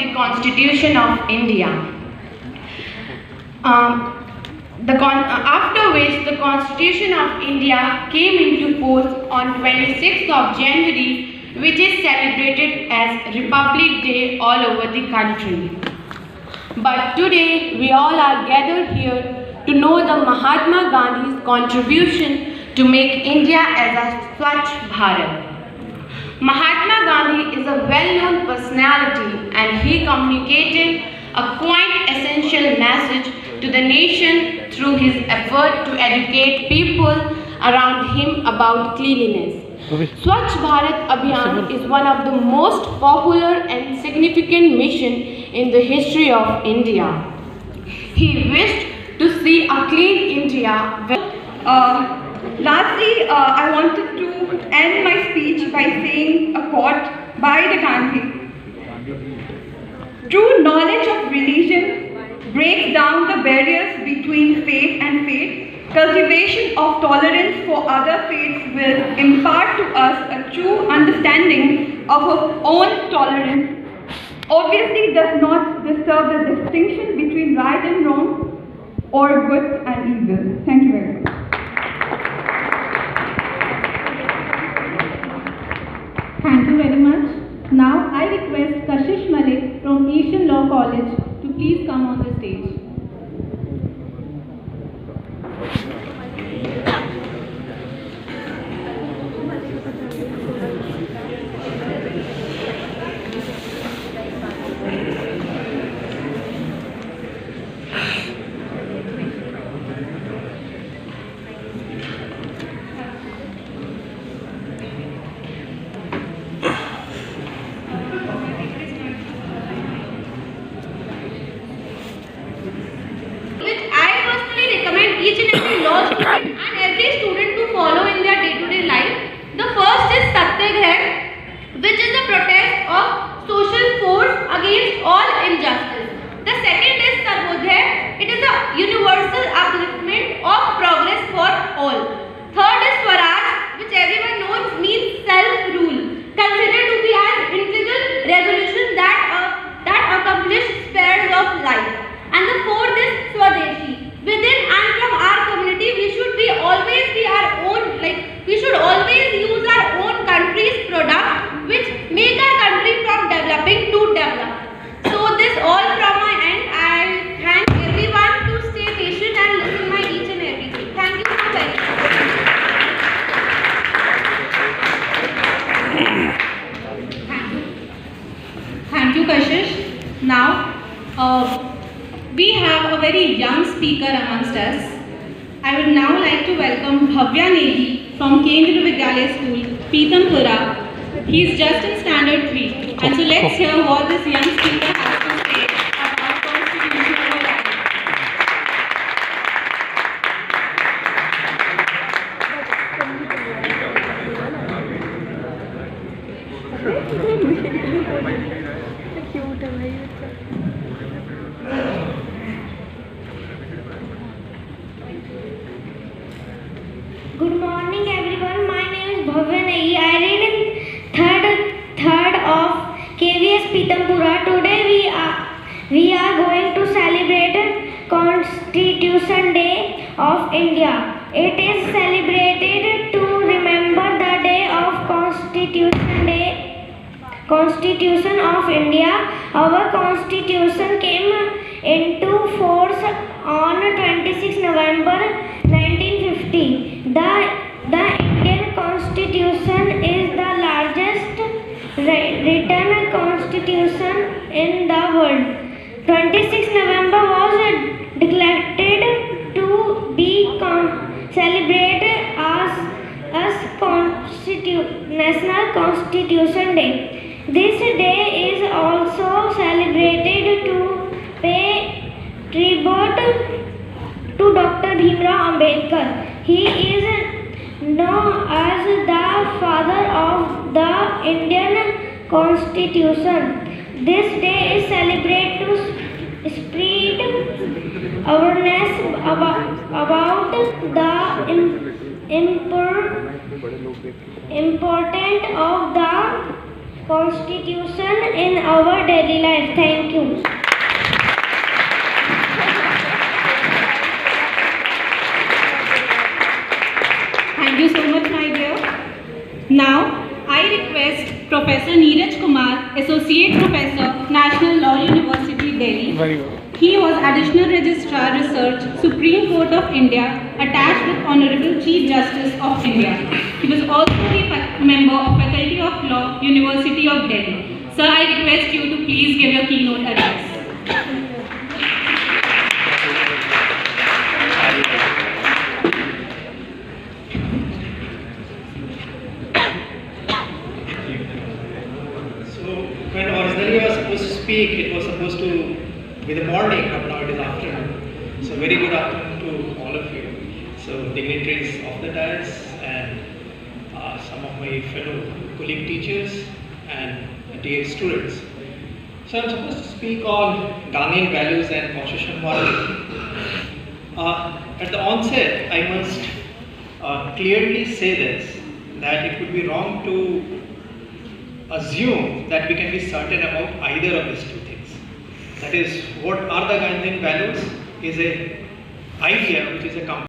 the Constitution of India. After which the Constitution of India came into force on 26th of January, which is celebrated as Republic Day all over the country. But today we all are gathered here to know the Mahatma Gandhi's contribution to make India as a Swachh Bharat. Mahatma Gandhi is a well-known personality and he communicated a quite essential message to the nation through his effort to educate people around him about cleanliness. Swachh Bharat Abhiyan is one of the most popular and significant missions in the history of India. He wished to see a clean India. Lastly, I wanted to end my speech by saying a quote by the Gandhi. True knowledge of religion breaks down the barriers between faith and faith. Cultivation of tolerance for other faiths will impart to us a true understanding of our own tolerance. Obviously, does not disturb the distinction between right and wrong or good and evil. Thank you very much. Thank you very much. Now I request Kashish Malik from Asian Law College to please come on the stage. Each and every law student and every student to follow in their day-to-day life. The first is Satyagrah, which is a protest of social force against all injustice. The second is Sarvodaya. It is a universal upliftment of progress for all. Third is Swaraj, which everyone knows means self-rule, considered to be an integral revolution that accomplishes spheres of life. And the fourth is Swadeshi. Within and from our community, we should always be our own, we should always use our own country's product, which make our country from developing to develop. So this all from my end. I thank everyone to stay patient and listen my each and everything. Thank you so very much. Thank you, Kashish. Now, we have a very young speaker amongst us. I would now like to welcome Bhavya Nehi from Kendriya Vidyalaya School, Pitampura. He is just in standard 3. And so let's hear what this young speaker has to say about constitutional rights. Good morning everyone, my name is Bhavya Nehi. I read in third of KVS Pitampura. Today we are going to celebrate Constitution Day of India. It is celebrated to remember the day of Constitution of India. Our Constitution came into force on 26 November 1950. The Indian Constitution is the largest written constitution in the world. 26 November was declared to be celebrated as National Constitution Day. This day is also celebrated to pay tribute to Dr. Bhimrao Ambedkar. He is known as the father of the Indian Constitution. This day is celebrated to spread awareness about the importance of the constitution in our daily life. Thank you. Thank you so much, my dear. Now, I request Professor Neeraj Kumar, Associate Professor, National Law University, Delhi. Very good. He was Additional Registrar Research, Supreme Court of India, attached with Honorable Chief Justice of India. He was also a member of Faculty of Law, University of Delhi. Sir, I request you to please give your keynote address. When originally I was supposed to speak, it was supposed to be the morning, but now it is afternoon. So very good afternoon to all of you. So dignitaries of the dais and some of my fellow colleague teachers and dear students. So I'm supposed to speak on Gandhian values and constitutional morality. At the onset, I must clearly say this, that it would be wrong to assume that we can be certain about either of these two things. That is, what are the Gandhian values is a idea which is a